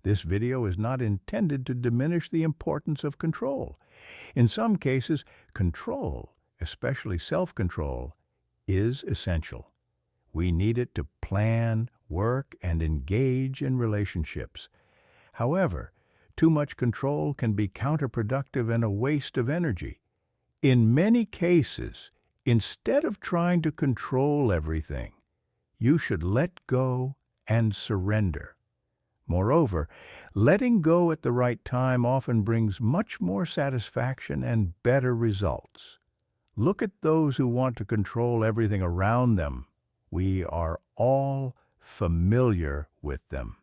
This video is not intended to diminish the importance of control. In some cases, control, especially self-control, is essential. We need it to plan, work, and engage in relationships. However, too much control can be counterproductive and a waste of energy. In many cases, instead of trying to control everything, you should let go and surrender. Moreover, letting go at the right time often brings much more satisfaction and better results. Look at those who want to control everything around them. We are all familiar with them.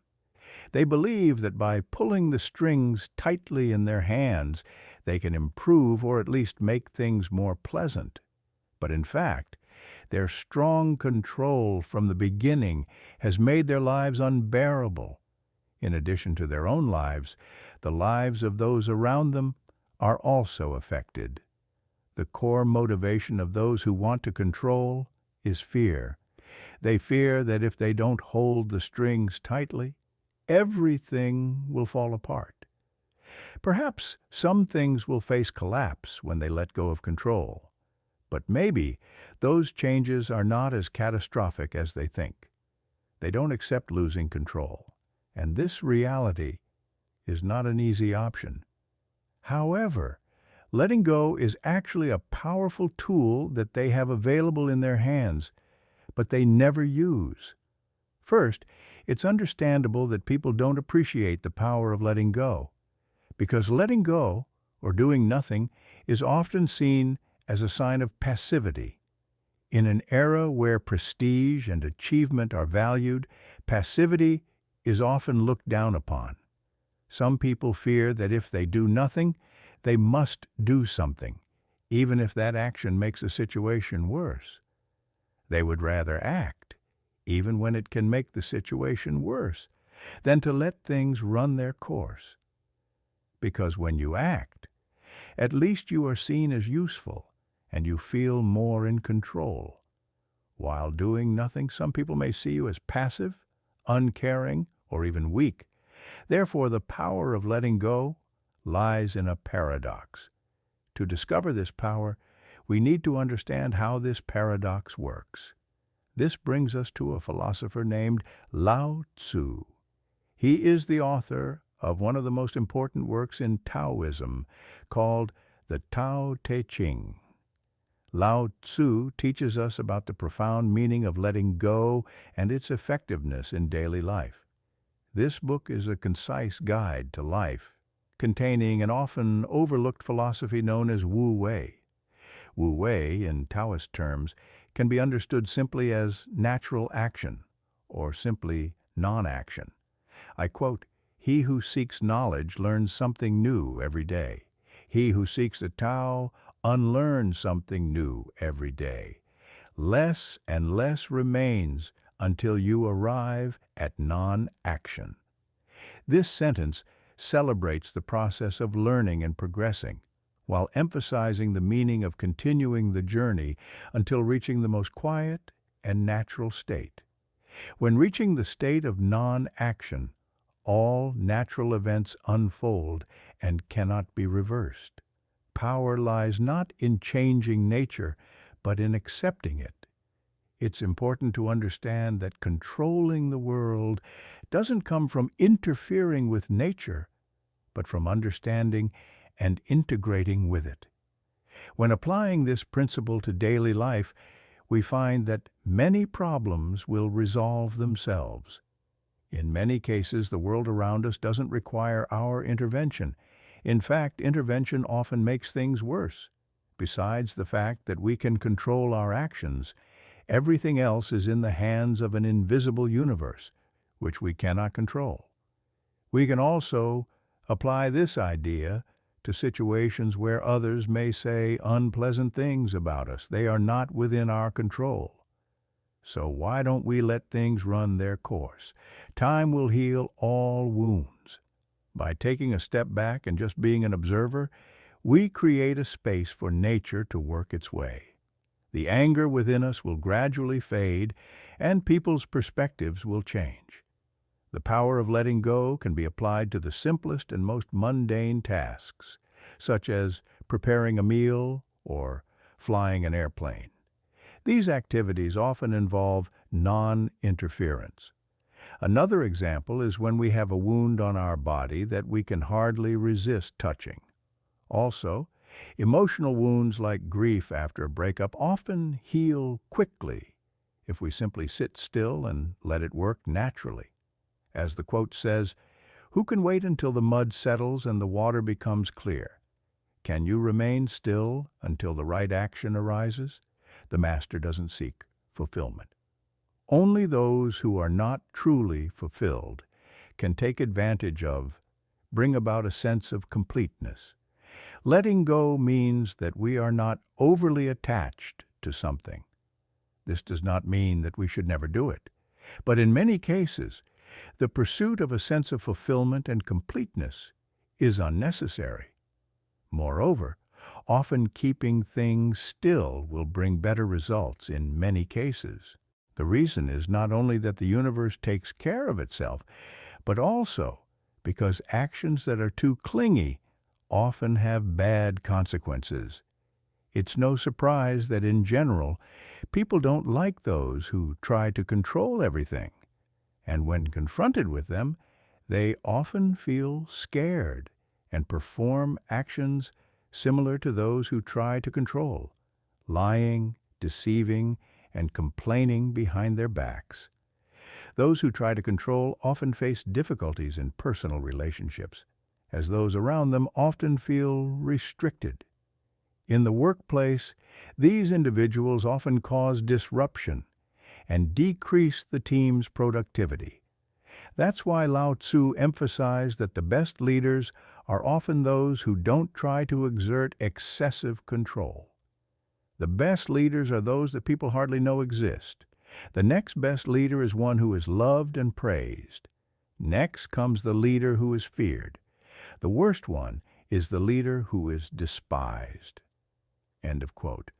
They believe that by pulling the strings tightly in their hands, they can improve or at least make things more pleasant. But in fact, their strong control from the beginning has made their lives unbearable. In addition to their own lives, the lives of those around them are also affected. The core motivation of those who want to control is fear. They fear that if they don't hold the strings tightly, everything will fall apart. Perhaps some things will face collapse when they let go of control, but maybe those changes are not as catastrophic as they think. They don't accept losing control, and this reality is not an easy option. However, letting go is actually a powerful tool that they have available in their hands, but they never use. First, it's understandable that people don't appreciate the power of letting go, because letting go, or doing nothing, is often seen as a sign of passivity. In an era where prestige and achievement are valued, passivity is often looked down upon. Some people fear that if they do nothing, they must do something, even if that action makes a situation worse. They would rather act, even when it can make the situation worse, than to let things run their course. Because when you act, at least you are seen as useful, and you feel more in control. While doing nothing, some people may see you as passive, uncaring, or even weak. Therefore, the power of letting go lies in a paradox. To discover this power, we need to understand how this paradox works. This brings us to a philosopher named Lao Tzu. He is the author of one of the most important works in Taoism, called the Tao Te Ching. Lao Tzu teaches us about the profound meaning of letting go and its effectiveness in daily life. This book is a concise guide to life, containing an often overlooked philosophy known as Wu Wei. Wu Wei, in Taoist terms, can be understood simply as natural action, or simply non-action. I quote, "He who seeks knowledge learns something new every day. He who seeks the Tao unlearns something new every day. Less and less remains until you arrive at non-action." This sentence celebrates the process of learning and progressing, while emphasizing the meaning of continuing the journey until reaching the most quiet and natural state. When reaching the state of non-action, all natural events unfold and cannot be reversed. Power lies not in changing nature, but in accepting it. It's important to understand that controlling the world doesn't come from interfering with nature, but from understanding and integrating with it. When applying this principle to daily life, we find that many problems will resolve themselves. In many cases, the world around us doesn't require our intervention. In fact, intervention often makes things worse. Besides the fact that we can control our actions, everything else is in the hands of an invisible universe, which we cannot control. We can also apply this idea to situations where others may say unpleasant things about us. They are not within our control. So why don't we let things run their course? Time will heal all wounds. By taking a step back and just being an observer, we create a space for nature to work its way. The anger within us will gradually fade, and people's perspectives will change. The power of letting go can be applied to the simplest and most mundane tasks, such as preparing a meal or flying an airplane. These activities often involve non-interference. Another example is when we have a wound on our body that we can hardly resist touching. Also, emotional wounds like grief after a breakup often heal quickly if we simply sit still and let it work naturally. As the quote says, "Who can wait until the mud settles and the water becomes clear? Can you remain still until the right action arises? The master doesn't seek fulfillment." Only those who are not truly fulfilled can take advantage of, bring about a sense of completeness. Letting go means that we are not overly attached to something. This does not mean that we should never do it, but in many cases, the pursuit of a sense of fulfillment and completeness is unnecessary. Moreover, often keeping things still will bring better results in many cases. The reason is not only that the universe takes care of itself, but also because actions that are too clingy often have bad consequences. It's no surprise that in general, people don't like those who try to control everything. And when confronted with them, they often feel scared and perform actions similar to those who try to control, lying, deceiving, and complaining behind their backs. Those who try to control often face difficulties in personal relationships, as those around them often feel restricted. In the workplace, these individuals often cause disruption and decrease the team's productivity. That's why Lao Tzu emphasized that the best leaders are often those who don't try to exert excessive control. The best leaders are those that people hardly know exist. The next best leader is one who is loved and praised. Next comes the leader who is feared. The worst one is the leader who is despised. End of quote.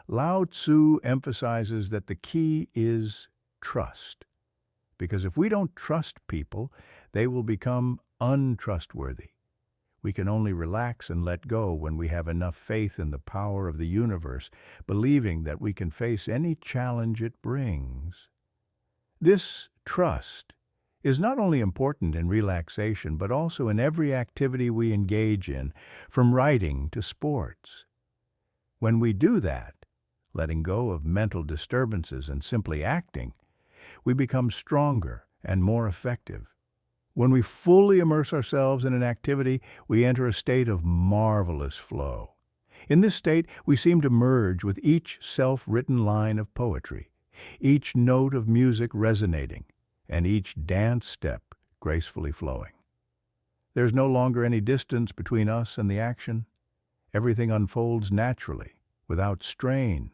Lao Tzu emphasizes that the key is trust. Because if we don't trust people, they will become untrustworthy. We can only relax and let go when we have enough faith in the power of the universe, believing that we can face any challenge it brings. This trust is not only important in relaxation, but also in every activity we engage in, from writing to sports. When we do that, letting go of mental disturbances and simply acting, we become stronger and more effective. When we fully immerse ourselves in an activity, we enter a state of marvelous flow. In this state, we seem to merge with each self-written line of poetry, each note of music resonating, and each dance step gracefully flowing. There's no longer any distance between us and the action. Everything unfolds naturally, without strain,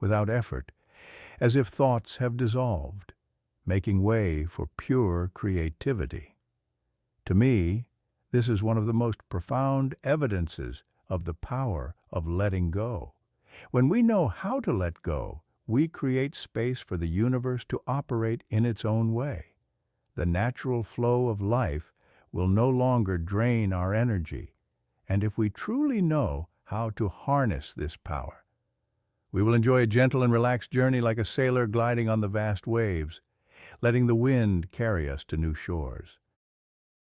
without effort, as if thoughts have dissolved, making way for pure creativity. To me, this is one of the most profound evidences of the power of letting go. When we know how to let go, we create space for the universe to operate in its own way. The natural flow of life will no longer drain our energy, and if we truly know how to harness this power, we will enjoy a gentle and relaxed journey like a sailor gliding on the vast waves, letting the wind carry us to new shores.